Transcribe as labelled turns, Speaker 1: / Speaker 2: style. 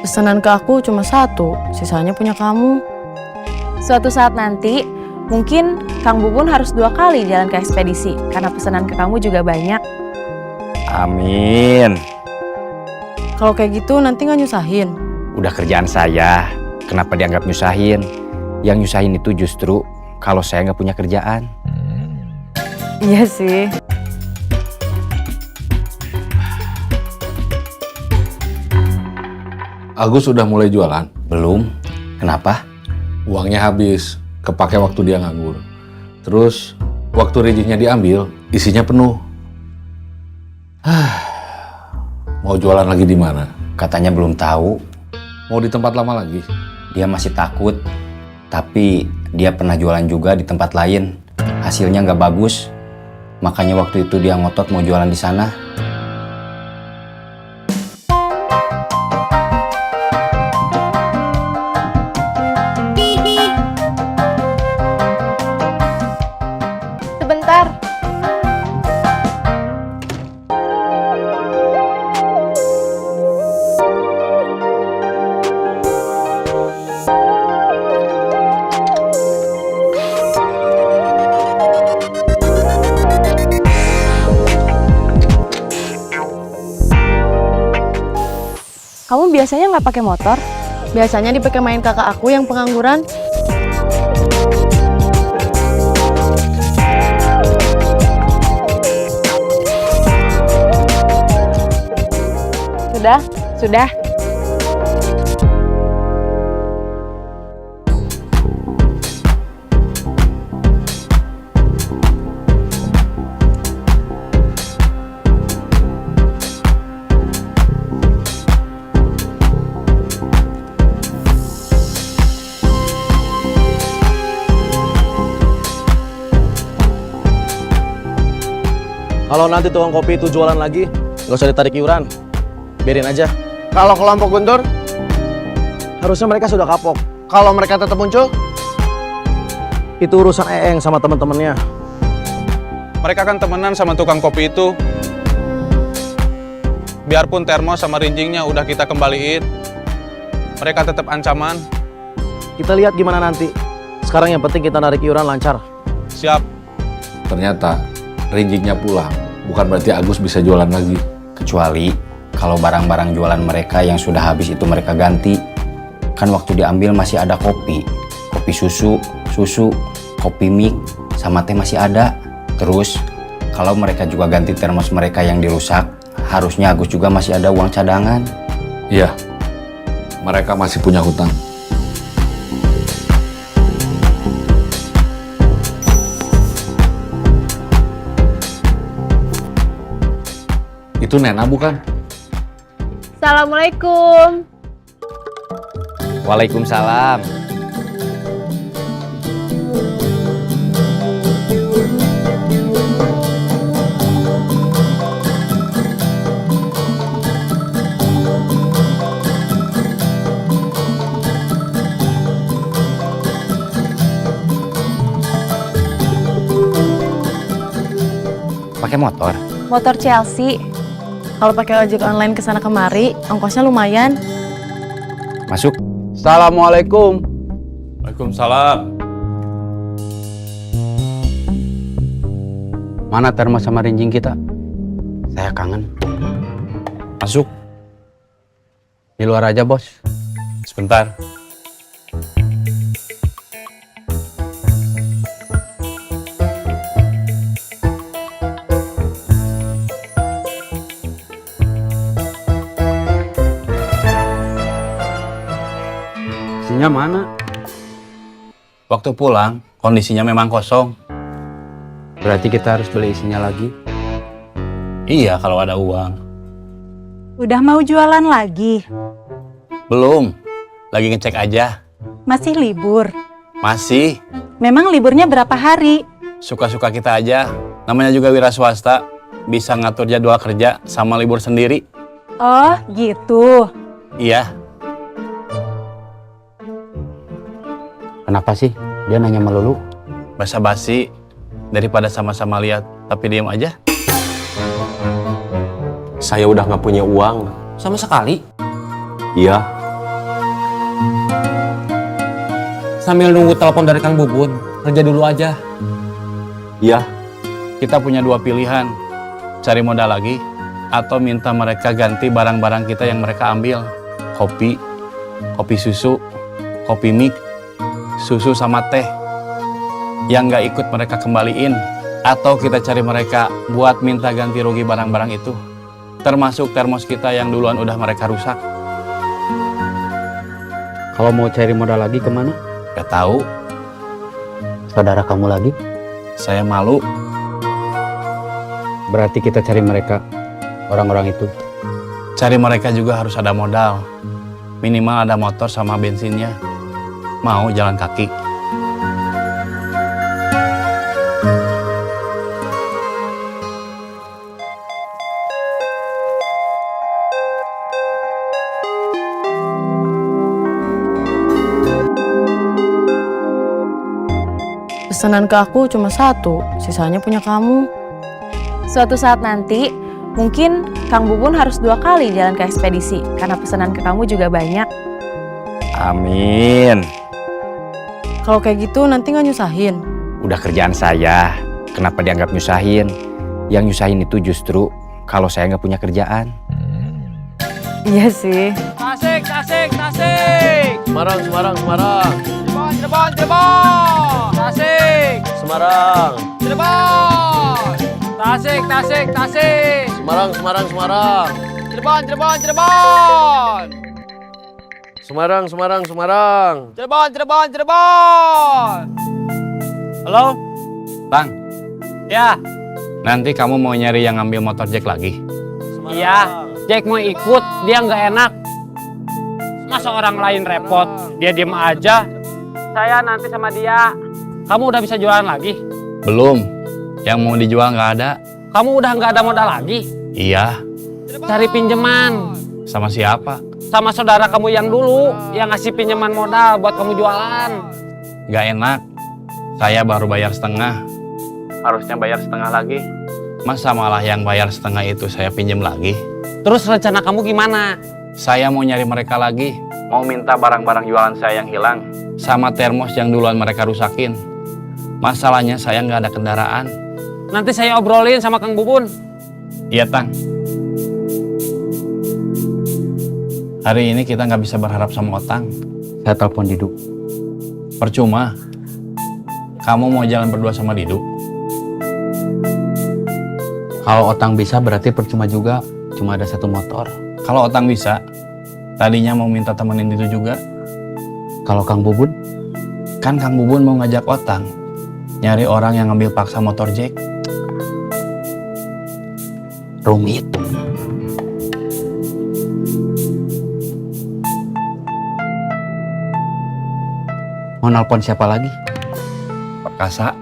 Speaker 1: Pesanan ke aku cuma satu, sisanya punya kamu.
Speaker 2: Suatu saat nanti, mungkin Kang Bubun harus 2 kali jalan ke ekspedisi, karena pesanan ke kamu juga banyak.
Speaker 3: Amin.
Speaker 1: Kalau kayak gitu nanti nggak nyusahin.
Speaker 3: Udah kerjaan saya, kenapa dianggap nyusahin? Yang nyusahin itu justru kalau saya nggak punya kerjaan.
Speaker 1: Iya sih.
Speaker 4: Agus sudah mulai jualan.
Speaker 3: Belum. Kenapa?
Speaker 4: Uangnya habis, kepake waktu dia nganggur. Terus, waktu rijihnya diambil, isinya penuh. Mau jualan lagi di mana?
Speaker 3: Katanya belum tahu.
Speaker 4: Mau di tempat lama lagi?
Speaker 3: Dia masih takut. Tapi dia pernah jualan juga di tempat lain. Hasilnya nggak bagus. Makanya waktu itu dia ngotot mau jualan di sana.
Speaker 2: Sebentar. Kamu biasanya nggak pakai motor?
Speaker 1: Biasanya dipakai main kakak aku yang pengangguran.
Speaker 2: Sudah, sudah.
Speaker 5: Kalau nanti tukang kopi itu jualan lagi, nggak usah ditarik iuran. Biarin aja.
Speaker 6: Kalau kelompok Guntur,
Speaker 5: Harusnya mereka sudah kapok.
Speaker 6: kalau mereka tetap muncul,
Speaker 5: Itu urusan Eeng sama teman-temannya.
Speaker 7: Mereka kan temenan sama tukang kopi itu. Biarpun termos sama rinjingnya udah kita kembaliin, mereka tetap ancaman.
Speaker 5: Kita lihat gimana nanti. Sekarang yang penting kita narik iuran lancar.
Speaker 7: Siap.
Speaker 4: Ternyata, rinjingnya pulang. Bukan berarti Agus bisa jualan lagi.
Speaker 3: Kecuali kalau barang-barang jualan mereka yang sudah habis itu mereka ganti. Kan waktu diambil masih ada kopi. Kopi susu, kopi mik, sama teh masih ada. Terus, kalau mereka juga ganti termos mereka yang dirusak, harusnya Agus juga masih ada uang cadangan.
Speaker 4: Iya, mereka masih punya hutang. Itu Nena bukan?
Speaker 2: Assalamualaikum.
Speaker 3: Waalaikumsalam. Pakai motor?
Speaker 2: Motor Chelsea.
Speaker 1: Kalau pakai ojek online kesana kemari, ongkosnya lumayan.
Speaker 3: Masuk.
Speaker 5: Assalamualaikum.
Speaker 7: Waalaikumsalam.
Speaker 3: Mana termos sama rinjing kita? Saya kangen.
Speaker 7: Masuk.
Speaker 3: Di luar aja, bos.
Speaker 7: Sebentar.
Speaker 3: Isinya mana? Waktu pulang, kondisinya memang kosong. Berarti kita harus beli isinya lagi? Iya, kalau ada uang.
Speaker 8: Udah mau jualan lagi?
Speaker 3: Belum. Lagi ngecek aja.
Speaker 8: Masih libur?
Speaker 3: Masih.
Speaker 8: Memang liburnya berapa hari?
Speaker 3: Suka-suka kita aja. Namanya juga wira swasta. Bisa ngatur jadwal kerja sama libur sendiri.
Speaker 8: Oh, gitu.
Speaker 3: Iya. Kenapa sih dia nanya melulu? Basa-basi. Daripada sama-sama lihat tapi diam aja.
Speaker 5: Saya udah nggak punya uang.
Speaker 3: Sama sekali.
Speaker 5: Iya,
Speaker 9: Sambil nunggu telepon dari Kang Bubun, kerja dulu aja.
Speaker 3: Iya.
Speaker 7: Kita punya dua pilihan, cari modal lagi, atau minta mereka ganti barang-barang kita yang mereka ambil. Kopi susu, kopi mik, susu sama teh. Yang nggak ikut mereka kembaliin, atau kita cari mereka buat minta ganti rugi barang-barang itu. Termasuk termos kita yang duluan udah mereka rusak.
Speaker 3: Kalau mau cari modal lagi kemana?
Speaker 7: Gak tahu,
Speaker 3: Saudara kamu lagi?
Speaker 7: saya malu.
Speaker 3: Berarti kita cari mereka, orang-orang itu.
Speaker 7: Cari mereka juga harus ada modal. Minimal ada motor sama bensinnya. Mau jalan kaki.
Speaker 1: Pesanan ke aku cuma satu, sisanya punya kamu.
Speaker 2: Suatu saat nanti, mungkin Kang Bubun harus 2 kali jalan ke ekspedisi karena pesanan ke kamu juga banyak.
Speaker 3: Amin.
Speaker 1: Kalau kayak gitu nanti nggak nyusahin.
Speaker 3: Udah kerjaan saya, kenapa dianggap nyusahin? Yang nyusahin itu justru kalau saya nggak punya kerjaan.
Speaker 1: Iya sih.
Speaker 9: Tasik, tasik, tasik.
Speaker 5: Semarang, Semarang, Semarang.
Speaker 9: Cirebon, Cirebon, Cirebon. Tasik,
Speaker 5: Semarang.
Speaker 9: Cirebon. Tasik, tasik, tasik.
Speaker 5: Semarang, Semarang, Semarang.
Speaker 9: Cirebon, Cirebon, Cirebon.
Speaker 5: Semarang, Semarang, Semarang.
Speaker 9: Cirebon, Cirebon, Cirebon.
Speaker 7: Halo? Bang,
Speaker 9: Ya,
Speaker 7: nanti kamu mau nyari yang ngambil motor Jack lagi?
Speaker 9: iya. Jack mau ikut, dia nggak enak. Masa orang lain repot, dia diem aja. Saya nanti sama dia. Kamu udah bisa jualan lagi?
Speaker 7: Belum. Yang mau dijual nggak ada.
Speaker 9: Kamu udah nggak ada modal lagi?
Speaker 7: Iya.
Speaker 9: Cari pinjaman.
Speaker 7: Sama siapa?
Speaker 9: Sama saudara kamu yang dulu, yang ngasih pinjaman modal buat kamu jualan.
Speaker 7: Nggak enak. Saya baru bayar setengah. Harusnya bayar setengah lagi. Masa malah yang bayar setengah itu saya pinjam lagi?
Speaker 9: Terus rencana kamu gimana?
Speaker 7: Saya mau nyari mereka lagi. Mau minta barang-barang jualan saya yang hilang. Sama termos yang duluan mereka rusakin. Masalahnya saya nggak ada kendaraan.
Speaker 9: Nanti saya obrolin sama Kang Bubun.
Speaker 7: Iya, Tang. Hari ini kita nggak bisa berharap sama Otang.
Speaker 3: Saya telepon Didu.
Speaker 7: Percuma. Kamu mau jalan berdua sama Didu?
Speaker 3: Kalau Otang bisa berarti percuma juga. Cuma ada 1 motor.
Speaker 7: Kalau Otang bisa, tadinya mau minta temenin itu juga.
Speaker 3: Kalau Kang Bubun?
Speaker 7: Kan Kang Bubun mau ngajak Otang nyari orang yang ngambil paksa motor Jack.
Speaker 3: Rumit. Mau nelpon siapa lagi?
Speaker 7: Perkasa.